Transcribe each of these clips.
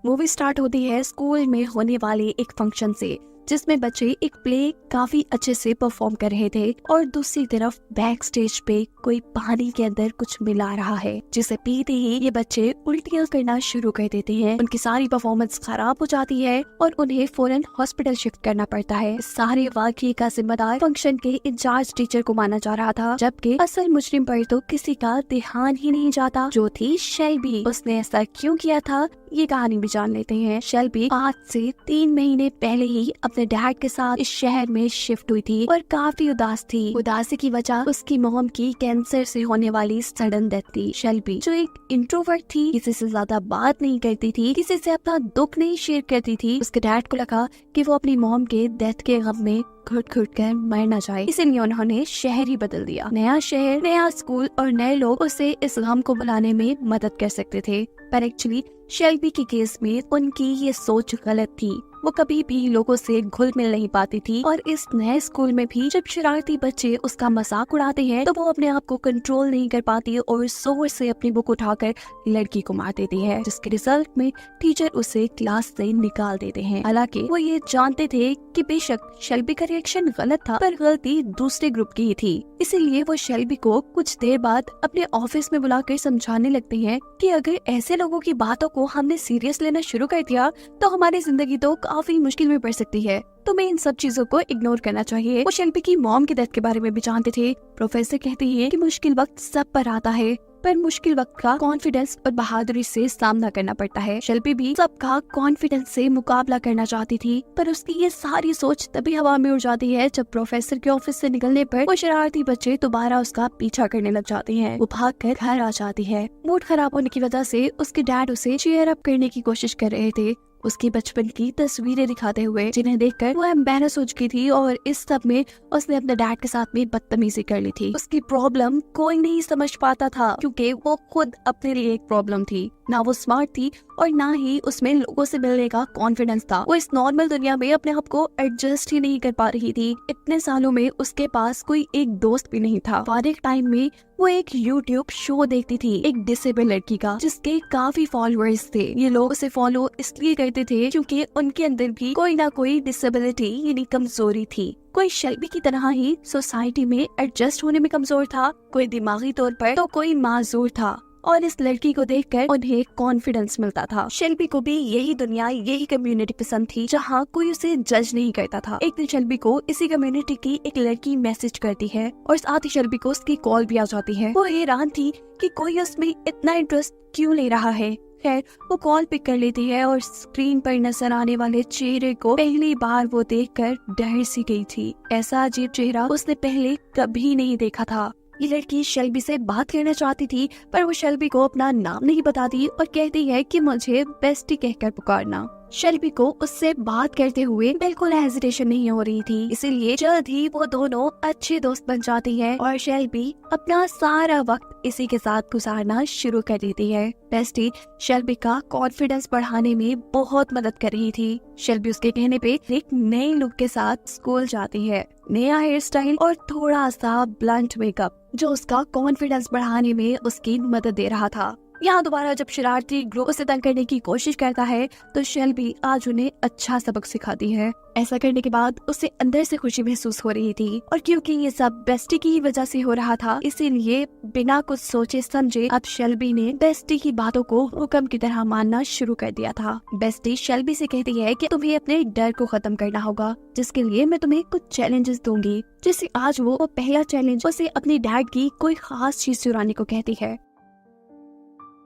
Movie start होती है school में होने वाले एक फंक्शन से, जिसमें बच्चे एक प्ले काफी अच्छे से परफॉर्म कर रहे थे और दूसरी तरफ बैक स्टेज पे कोई पानी के अंदर कुछ मिला रहा है, जिसे पीते ही ये बच्चे उल्टियां करना शुरू कर देते हैं। उनकी सारी परफॉर्मेंस खराब हो जाती है और उन्हें फौरन हॉस्पिटल शिफ्ट करना पड़ता है। सारे वाकये का जिम्मेदार फंक्शन के इंचार्ज टीचर को माना जा रहा था, जबकि असल मुजरिम पर तो किसी का ध्यान ही नहीं जाता, जो थी शेल्बी। उसने ऐसा क्यों किया था, ये कहानी भी जान लेते हैं। शेल्बी आज से 3 महीने पहले ही अपने डैड के साथ इस शहर में शिफ्ट हुई थी और काफी उदास थी। उदासी की वजह उसकी मॉम की कैंसर से होने वाली सडन डेथ थी। शेल्बी जो एक इंट्रोवर्ट थी, किसी से ज्यादा बात नहीं करती थी, किसी से अपना दुख नहीं शेयर करती थी। उसके डैड को लगा कि वो अपनी मॉम के डेथ के गम में घुट घुट कर मर न जाए, इसलिए उन्होंने शहर ही बदल दिया। नया शहर, नया स्कूल और नए लोग उसे इस गम को भुलाने में मदद कर सकते थे, पर एक्चुअली शेल्बी के केस में उनकी ये सोच गलत थी। वो कभी भी लोगों से घुल मिल नहीं पाती थी और इस नए स्कूल में भी जब शरारती बच्चे उसका मजाक उड़ाते हैं तो वो अपने आप को कंट्रोल नहीं कर पाती और जोर से अपनी बुक उठाकर लड़की को मार देती है, जिसके रिजल्ट में टीचर उसे क्लास से निकाल देते हैं। हालांकि वो ये जानते थे कि बेशक शेल्बी का रिएक्शन गलत था, पर गलती दूसरे ग्रुप की ही थी। इसीलिए वो शेल्बी को कुछ देर बाद अपने ऑफिस में बुलाकर समझाने लगते हैं कि अगर ऐसे लोगों की बातों को हमने सीरियस लेना शुरू कर दिया तो हमारी जिंदगी तो काफी मुश्किल में पड़ सकती है। तुम्हें इन सब चीजों को इग्नोर करना चाहिए। वो शेल्बी की मॉम की डेथ के बारे में भी जानते थे। प्रोफेसर कहते हैं कि मुश्किल वक्त सब पर आता है, पर मुश्किल वक्त का कॉन्फिडेंस और बहादुरी से सामना करना पड़ता है। शेल्बी भी सबका कॉन्फिडेंस से मुकाबला करना चाहती थी, पर उसकी ये सारी सोच तभी हवा में उड़ जाती है जब प्रोफेसर के ऑफिस से निकलने पर वो शरारती बच्चे दोबारा उसका पीछा करने लग जाते हैं। वो भागकर घर आ जाती है। मूड खराब होने की वजह से उसके डैड उसे चीयर अप करने की कोशिश कर रहे थे, उसकी बचपन की तस्वीरें दिखाते हुए, जिन्हें देखकर वो एम्बैरस हो चुकी थी और इस सब में उसने अपने डैड के साथ में बदतमीजी कर ली थी। उसकी प्रॉब्लम कोई नहीं समझ पाता था, क्योंकि वो खुद अपने लिए एक प्रॉब्लम थी। ना वो स्मार्ट थी और ना ही उसमें लोगों से मिलने का कॉन्फिडेंस था। वो इस नॉर्मल दुनिया में अपने आप को एडजस्ट ही नहीं कर पा रही थी। इतने सालों में उसके पास कोई एक दोस्त भी नहीं था। फारिग टाइम में वो एक YouTube शो देखती थी, एक डिसेबल लड़की का, जिसके काफी फॉलोअर्स थे। ये लोग उसे फॉलो इसलिए करते थे क्योंकि उनके अंदर भी कोई ना कोई डिसेबिलिटी यानी कमजोरी थी। कोई शेल्बी की तरह ही सोसाइटी में एडजस्ट होने में कमजोर था, कोई दिमागी तौर पर तो कोई माजूर था, और इस लड़की को देखकर उन्हें कॉन्फिडेंस मिलता था। शेल्बी को भी यही दुनिया, यही कम्युनिटी पसंद थी जहाँ कोई उसे जज नहीं करता था। एक दिन शेल्बी को इसी कम्युनिटी की एक लड़की मैसेज करती है और साथ ही शेल्बी को उसकी कॉल भी आ जाती है। वो हैरान थी कि कोई उसमें इतना इंटरेस्ट क्यों ले रहा है। खैर, वो कॉल पिक कर लेती है और स्क्रीन पर नजर आने वाले चेहरे को पहली बार वो देखकर डर सी गई थी। ऐसा अजीब चेहरा उसने पहले कभी नहीं देखा था। ये लड़की शेल्बी से बात करना चाहती थी, पर वो शेल्बी को अपना नाम नहीं बताती और कहती है कि मुझे बेस्टी कहकर पुकारना। शेल्बी को उससे बात करते हुए बिल्कुल हेजिटेशन नहीं हो रही थी, इसीलिए जल्द ही वो दोनों अच्छे दोस्त बन जाती है और शेल्बी अपना सारा वक्त इसी के साथ गुजारना शुरू कर देती है। बेस्टी शेल्बी का कॉन्फिडेंस बढ़ाने में बहुत मदद कर रही थी। शेल्बी उसके कहने पे एक नए लुक के साथ स्कूल जाती है, नया हेयर स्टाइल और थोड़ा सा ब्लंट मेकअप, जो उसका कॉन्फिडेंस बढ़ाने में उसकी मदद दे रहा था। यहाँ दोबारा जब शरारती ग्रुप उसे तंग करने की कोशिश करता है तो शेल्बी आज उन्हें अच्छा सबक सिखाती है। ऐसा करने के बाद उसे अंदर से खुशी महसूस हो रही थी, और क्योंकि ये सब बेस्टी की वजह से हो रहा था, इसीलिए बिना कुछ सोचे समझे अब शेल्बी ने बेस्टी की बातों को हुक्म की तरह मानना शुरू कर दिया था। बेस्टी शेल्बी से कहती है कि तुम्हें अपने डर को खत्म करना होगा, जिसके लिए मैं तुम्हें कुछ चैलेंजेस दूंगी। जैसे आज वो पहला चैलेंज उसे अपने डैड की कोई खास चीज चुराने को कहती है।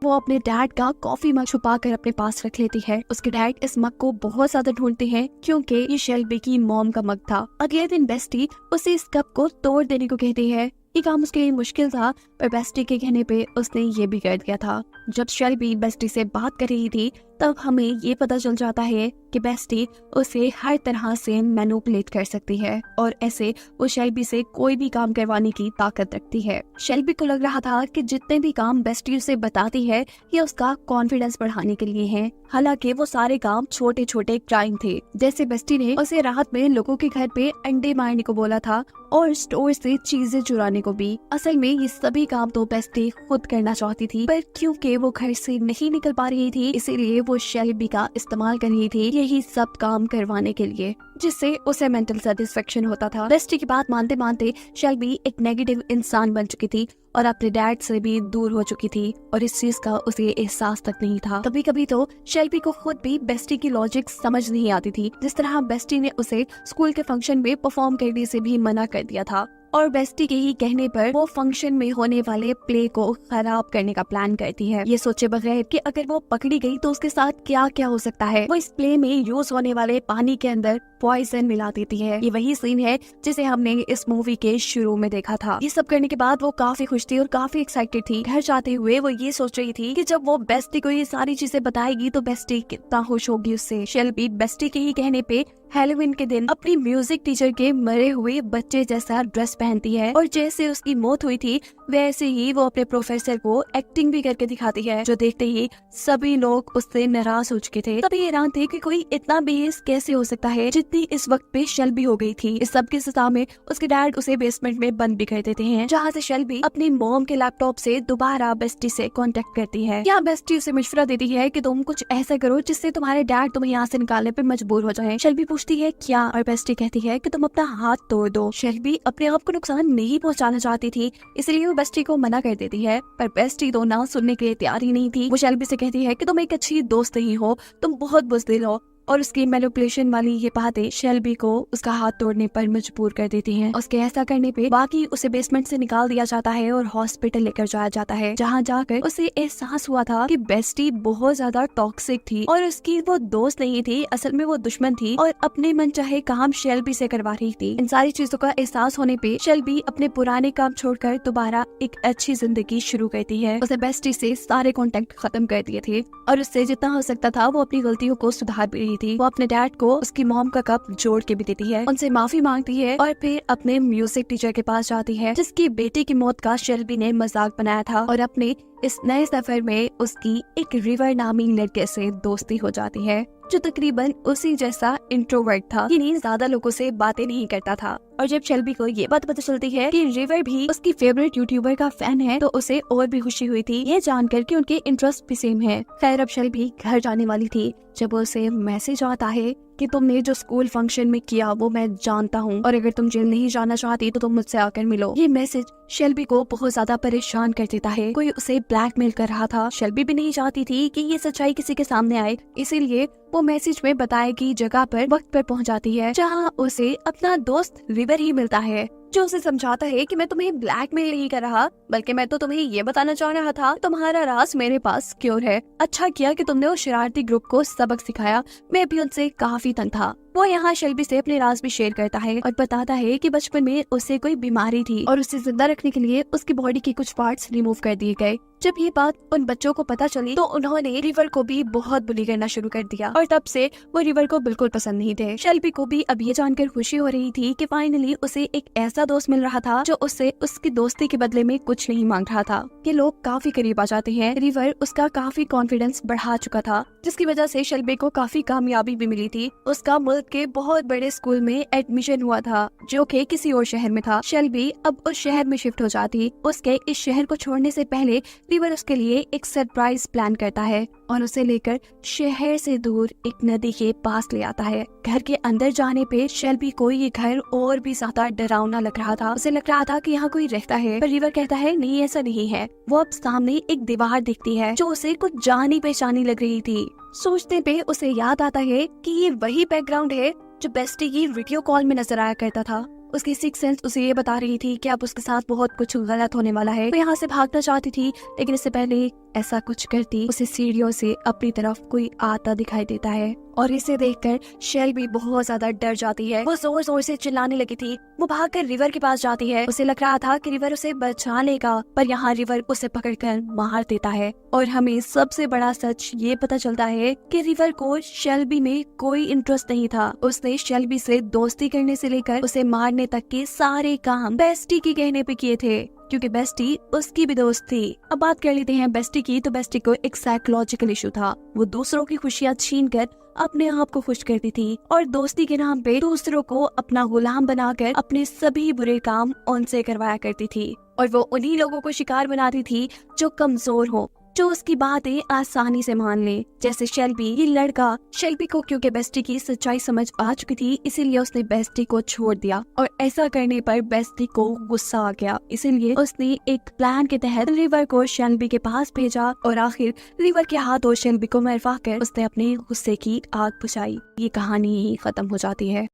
वो अपने डैड का कॉफी मग छुपा कर अपने पास रख लेती है। उसके डैड इस मग को बहुत ज्यादा ढूंढते हैं क्योंकि ये शेल्बी की मॉम का मग था। अगले दिन बेस्टी उसे इस कप को तोड़ देने को कहती है। ये काम उसके लिए मुश्किल था, पर बेस्टी के कहने पे उसने ये भी कर दिया था। जब शेल्बी बेस्टी से बात कर रही थी तब हमें ये पता चल जाता है कि बेस्टी उसे हर तरह से मैनिपुलेट कर सकती है और ऐसे वो शेल्बी से कोई भी काम करवाने की ताकत रखती है। शेल्बी को लग रहा था कि जितने भी काम बेस्टी उसे बताती है ये उसका कॉन्फिडेंस बढ़ाने के लिए हैं, हालांकि वो सारे काम छोटे छोटे क्राइम थे। जैसे बेस्टी ने उसे रात में लोगों के घर पे अंडे मारने को बोला था और स्टोर से चीजें चुराने को भी। असल में ये सभी काम तो बेस्टी खुद करना चाहती थी, पर क्योंकि वो घर से नहीं निकल पा रही थी इसीलिए वो शेल्बी का इस्तेमाल कर रही थी यही सब काम करवाने के लिए, जिससे उसे मेंटल सेटिस्फेक्शन होता था। बेस्टी की बात मानते मानते शेल्बी एक नेगेटिव इंसान बन चुकी थी और अपने डैड से भी दूर हो चुकी थी और इस चीज का उसे एहसास तक नहीं था। कभी कभी तो शेल्बी को खुद भी बेस्टी की लॉजिक समझ नहीं आती थी। जिस तरह बेस्टी ने उसे स्कूल के फंक्शन में परफॉर्म करने से भी मना कर दिया था और बेस्टी के ही कहने पर वो फंक्शन में होने वाले प्ले को खराब करने का प्लान करती है, ये सोचे बगैर कि अगर वो पकड़ी गई तो उसके साथ क्या क्या हो सकता है। वो इस प्ले में यूज होने वाले पानी के अंदर पॉइजन मिला देती है। ये वही सीन है जिसे हमने इस मूवी के शुरू में देखा था। ये सब करने के बाद वो काफी खुश थी और काफी एक्साइटेड थी। घर जाते हुए वो ये सोच रही थी कि जब वो बेस्टी को ये सारी चीजें बताएगी तो बेस्टी कितना खुश होगी उससे। शेल्बी बेस्टी के ही कहने पे हैलोवीन के दिन अपनी म्यूजिक टीचर के मरे हुए बच्चे जैसा ड्रेस पहनती है और जैसे उसकी मौत हुई थी वैसे ही वो अपने प्रोफेसर को एक्टिंग भी करके दिखाती है, जो देखते ही सभी लोग उससे नाराज हो चुके थे। तभी हैरान थे कि कोई इतना बेहस कैसे हो सकता है जितनी इस वक्त पे शेल्बी हो गई थी। इस सब की सजा में उसके डैड उसे बेसमेंट में बंद भी कर देते हैं, जहाँ से शेल्बी अपनी मॉम के लैपटॉप से दोबारा बेस्टी से कांटेक्ट करती है। यहाँ बेस्टी उसे मशवरा देती है कि तुम कुछ ऐसा करो जिससे तुम्हारे डैड तुम्हें यहाँ से निकालने पे मजबूर हो जाए। शेल्बी पूछती है क्या, और बेस्टी कहती है कि तुम अपना हाथ तोड़ दो। शेल्बी अपने आप को नुकसान नहीं पहुँचाना चाहती थी इसलिए वो बेस्टी को मना कर देती है, पर बेस्टी तो ना सुनने के लिए तैयार ही नहीं थी। वो शेल्बी से कहती है कि तुम एक अच्छी दोस्त नहीं हो, तुम बहुत बुज़दिल हो, और उसकी मैनिपुलेशन वाली ये बातें शेल्बी को उसका हाथ तोड़ने पर मजबूर कर देती हैं। उसके ऐसा करने पे बाकी उसे बेसमेंट से निकाल दिया जाता है और हॉस्पिटल लेकर जाया जाता है, जहाँ जाकर उसे एहसास हुआ था कि बेस्टी बहुत ज्यादा टॉक्सिक थी और उसकी वो दोस्त नहीं थी, असल में वो दुश्मन थी और अपने मन चाहे काम शेल्बी से करवा रही थी। इन सारी चीजों का एहसास होने पे शेल्बी अपने पुराने काम छोड़कर दोबारा एक अच्छी जिंदगी शुरू करती है। उसे बेस्टी से सारे कॉन्टेक्ट खत्म कर दिए थे और उससे जितना हो सकता था वो अपनी गलतियों को सुधार भी रही थी। वो अपने डैड को उसकी मॉम का कप जोड़ के भी देती है, उनसे माफी मांगती है और फिर अपने म्यूजिक टीचर के पास जाती है जिसकी बेटे की मौत का शेल्बी ने मजाक बनाया था और अपने इस नए सफर में उसकी एक रिवर नामी लड़के से दोस्ती हो जाती है जो तकरीबन उसी जैसा इंट्रोवर्ट था, यानी ज्यादा लोगों से बातें नहीं करता था। और जब शेल्बी को ये बात पता चलती है कि रिवर भी उसकी फेवरेट यूट्यूबर का फैन है तो उसे और भी खुशी हुई थी, ये जानकर कि उनके इंटरेस्ट भी सेम है। खैर अब शेल्बी घर जाने वाली थी जब उसे मैसेज आता है कि तुमने जो स्कूल फंक्शन में किया वो मैं जानता हूँ और अगर तुम जेल नहीं जाना चाहती तो तुम मुझसे आकर मिलो। ये मैसेज शेल्बी को बहुत ज्यादा परेशान कर देता है। कोई उसे ब्लैकमेल कर रहा था। शेल्बी भी नहीं चाहती थी कि ये सच्चाई किसी के सामने आए, इसीलिए वो मैसेज में बताई गई जगह पर वक्त पर पहुंच जाती है, जहां उसे अपना दोस्त रिवर ही मिलता है जो उसे समझाता है कि मैं तुम्हें ब्लैकमेल नहीं कर रहा बल्कि मैं तो तुम्हें ये बताना चाह रहा था तुम्हारा राज मेरे पास सिक्योर है। अच्छा किया कि तुमने उस शरारती ग्रुप को सबक सिखाया, मैं भी उनसे काफी तंग था। वो यहाँ शेल्बी से अपने राज भी शेयर करता है और बताता है कि बचपन में उसे कोई बीमारी थी और उसे जिंदा रखने के लिए उसकी बॉडी के कुछ पार्ट्स रिमूव कर दिए गए। जब ये बात उन बच्चों को पता चली तो उन्होंने रिवर को भी बहुत बुली करना शुरू कर दिया और तब से वो रिवर को बिल्कुल पसंद नहीं थे। शेल्बी को भी अब ये जानकर खुशी हो रही थी कि फाइनली उसे एक ऐसा दोस्त मिल रहा था जो उससे उसकी दोस्ती के बदले में कुछ नहीं मांग रहा था। ये लोग काफी करीब आ जाते हैं। रिवर उसका काफी कॉन्फिडेंस बढ़ा चुका था जिसकी वजह से शेल्बी को काफी कामयाबी भी मिली थी। उसका मुल्क के बहुत बड़े स्कूल में एडमिशन हुआ था जो कि किसी और शहर में था। शेल्बी अब उस शहर में शिफ्ट हो जाती। उसके इस शहर को छोड़ने से पहले रिवर उसके लिए एक सरप्राइज प्लान करता है और उसे लेकर शहर से दूर एक नदी के पास ले आता है। घर के अंदर जाने पे शेल्बी को ये घर और भी ज्यादा डरावना लग रहा था। उसे लग रहा था कि यहाँ कोई रहता है, पर रिवर कहता है नहीं ऐसा नहीं है। वो अब सामने एक दीवार दिखती है जो उसे कुछ जानी पहचानी लग रही थी। सोचते पे उसे याद आता है कि ये वही बैकग्राउंड है जो बेस्टी की वीडियो कॉल में नजर आया करता था। उसकी सिक्स सेंस उसे ये बता रही थी कि अब उसके साथ बहुत कुछ गलत होने वाला है। वो यहाँ से भागना चाहती थी लेकिन इससे पहले ऐसा कुछ करती उसे सीढ़ियों से अपनी तरफ कोई आता दिखाई देता है और इसे देखकर शेल्बी बहुत ज्यादा डर जाती है। वो जोर जोर से चिल्लाने लगी थी। वो भागकर रिवर के पास जाती है। उसे लग रहा था कि रिवर उसे बचा लेगा, पर यहाँ रिवर उसे पकड़कर मार देता है और हमें सबसे बड़ा सच ये पता चलता है कि रिवर को शेल्बी में कोई इंटरेस्ट नहीं था। उसने शेल्बी से दोस्ती करने से लेकर उसे मारने तक के सारे काम बेस्टी के कहने पे किए थे। क्योंकि बेस्टी उसकी भी दोस्त थी। अब बात कर लेते हैं बेस्टी की। तो बेस्टी को एक साइकोलॉजिकल इशू था। वो दूसरों की खुशियां छीनकर अपने आप को खुश करती थी और दोस्ती के नाम पे दूसरों को अपना गुलाम बनाकर अपने सभी बुरे काम उनसे करवाया करती थी। और वो उन्हीं लोगों को शिकार बनाती थी जो कमजोर हो, जो उसकी बातें आसानी से मान ले। जैसे शेल्बी, ये लड़का शेल्बी को क्योंकि बेस्टी की सच्चाई समझ आ चुकी थी, इसीलिए उसने बेस्टी को छोड़ दिया। और ऐसा करने पर बेस्टी को गुस्सा आ गया, इसीलिए उसने एक प्लान के तहत रिवर को शेल्बी के पास भेजा और आखिर रिवर के हाथों शेल्बी को मरवा कर उसने अपने गुस्से की आग बुझाई। ये कहानी ही खत्म हो जाती है।